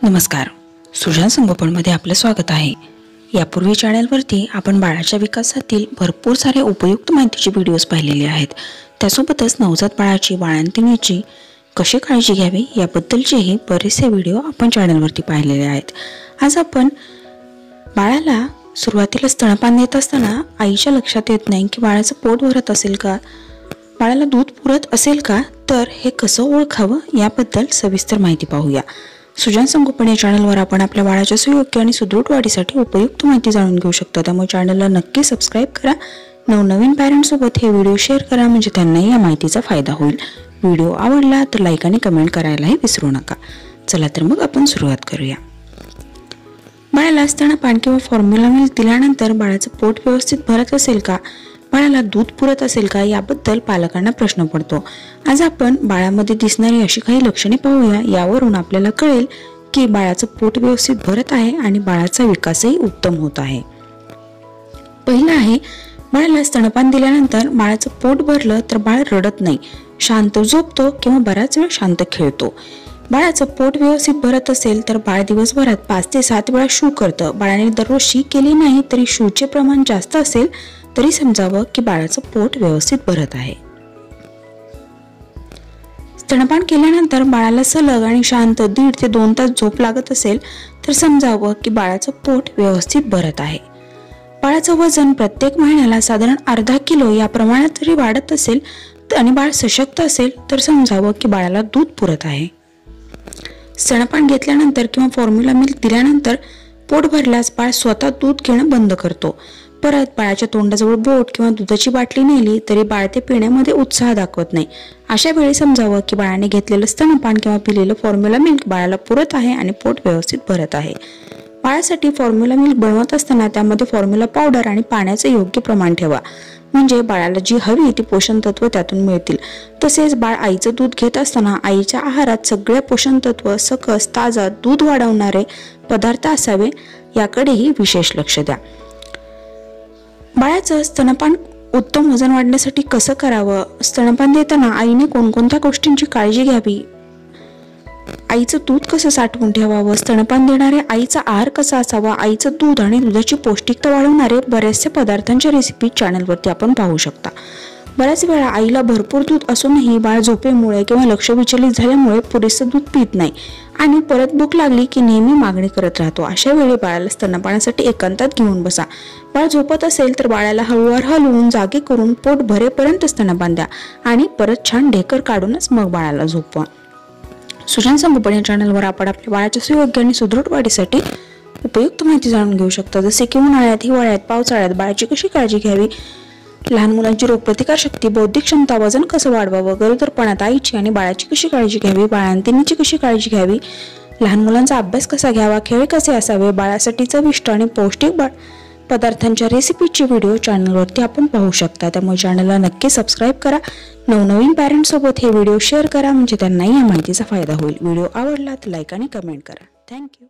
नमस्कार, सुजान संगोपनमध्ये आपलं स्वागत आहे। यापूर्वी चॅनलवरती आपण बाळाच्या विकासातील भरपूर सारे उपयुक्त माहितीचे व्हिडिओज पाहिलेले आहेत। त्यासोबतच नवजात बाळाची बाळंतिणीची कशी काळजी घ्यावी याबद्दलचेही बरेचसे व्हिडिओ आपण चॅनलवरती पाहिलेले आहेत। आज आपण बाळाला सुरुवातीला स्तनपान देत असताना आईच्या लक्षात येत नाही की बाळाचं पोट भरत असेल का, बाळाला दूध पुरत असेल का, तर हे कसं ओळखावं याबद्दल सविस्तर माहिती पाहूया। सुजान संगोपन या चॅनलवर आपण आपल्या बाळाच्या सुयोग्य आणि सुदृढ वाढीसाठी उपयुक्त माहिती जाणून घेऊ शकता। त्यामुळे चॅनलला नक्की सबस्क्राइब करा। नवनवीन पॅरेंट्स सोबत हे व्हिडिओ शेअर करा म्हणजे त्यांनाही या माहितीचा फायदा होईल। व्हिडिओ आवडला तर लाईक आणि कमेंट करायलाही विसरू नका। चला तर मग आपण सुरुवात करूया। बाळाला स्तनपान किंवा फॉर्म्युला मिल्क दिल्यानंतर बाळाचं पोट व्यवस्थित भरत असेल का, बाळाला दूध पुरत असेल का याबद्दल पालकांना प्रश्न पडतो। आज आपण बाळामध्ये दिसणारी अशी काही लक्षणे पाहूया। यावरून आपल्याला कळेल की बाळाचं पोट व्यवस्थित भरत आहे आणि बाळाचा विकासही उत्तम होत आहे। पहिलं आहे, बाळाला स्तनपान दिल्यानंतर बाळाचं पोट भरलं तर बाळ रडत नाही, शांत झोपतो किंवा बराच वेळ शांत खेळतो। बाळाचं पोट व्यवस्थित भरत असेल तर बाळ दिवसभरात 5 ते 7 वेळा शू करतं। बाळाने दररोज शी केली नाही तरी शूचे प्रमाण जास्त असेल तरी समजावं की बाळाचं पोट व्यवस्थित भरत आहे। स्तनपान केल्यानंतर बाळाला सलग आणि शांत 1.5 ते 2 तास झोप लागत असेल तर समजावं की बाळाचं पोट व्यवस्थित भरत आहे। बाळाचं वजन प्रत्येक महिन्याला साधारण अर्धा किलो या प्रमाणात जरी वाढत असेल आणि बाळ सशक्त असेल तर समजावं की बाळाला दूध पुरत आहे। स्तनपान घेतल्यानंतर किंवा फॉर्म्युला मिल्क दिल्यानंतर पोट भरल्यास बाळ स्वतः दूध घेणं बंद करतो। परत बाळाच्या तोंडाजवळ बोट किंवा दुधाची बाटली नेली तरी बाळ ते पिण्यामध्ये उत्साह दाखवत नाही। अशा वेळी समजावं की बाळाने घेतलेलं स्तनपान किंवा पिलेलं फॉर्म्युला मिल्क बाळाला पुरत आहे आणि पोट व्यवस्थित भरत आहे। बाळासाठी फॉर्म्युला मिल्क बनवत असताना त्यामध्ये फॉर्म्युला पावडर आणि पाण्याचे योग्य प्रमाण ठेवा, म्हणजे बाळाला जी हवी ती पोषण तत्व त्यातून मिळतील। तसेच बाळ आईचं दूध घेत असताना आईच्या आहारात सगळ्या पोषण तत्व, सकस, ताजा, दूध वाढवणारे पदार्थ असावे याकडेही विशेष लक्ष द्या। बाळाचं स्तनपान उत्तम वजन वाढण्यासाठी कसं करावं, स्तनपान देताना आईने कोणकोणत्या गोष्टींची काळजी घ्यावी, आईचं दूध कसं साठवून ठेवावं, स्तनपान देणाऱ्या आईचा आहार कसा असावा, आईचं दूध आणि दुधाची पौष्टिकता वाढवणारे बरेचसे पदार्थांच्या रेसिपी चॅनलवरती आपण पाहू शकता। बऱ्याच वेळा आईला भरपूर दूध असूनही बाळ झोपेमुळे किंवा लक्ष विचलित झाल्यामुळे पुरेसं दूध पित नाही आणि परत भूक लागली की नेहमी मागणी करत राहतो। अशा वेळी बाळाला स्तनपानासाठी एकांतात घेऊन बसा। बाळ झोपत असेल तर बाळाला हळूवार हलवून जागे करून पोट भरेपर्यंत स्तनपान द्या आणि परत छान ढेकर काढूनच मग बाळाला झोपवा। सुजान संगोपन या चॅनलवर आपण आपल्या बाळाच्या सुयोग्य आणि सुदृढ वाढीसाठी उपयुक्त माहिती जाणून घेऊ शकता। जसे की उन्हाळ्यात, हिवाळ्यात, पावसाळ्यात बाळाची कशी काळजी घ्यावी, लहान मुलांची रोगप्रतिकार शक्ती, बौद्धिक क्षमता, वजन कसं वाढवावं, गरोदरपणात आईची आणि बाळाची कशी काळजी घ्यावी, बाळंतिणीची कशी काळजी घ्यावी, लहान मुलांचा अभ्यास कसा घ्यावा, खेळ कसे असावे, बाळासाठी चविष्ट आणि पौष्टिक पदार्थांच्या रेसिपीचे व्हिडिओ चॅनलवरती आपण पाहू शकता। त्यामुळे चॅनलला नक्की सबस्क्राइब करा। नवनवीन पॅरेंट्स सोबत हे व्हिडिओ शेअर करा म्हणजे त्यांनाही या माहितीचा फायदा होईल। व्हिडिओ आवडला तर लाईक आणि कमेंट करा। थँक्यू।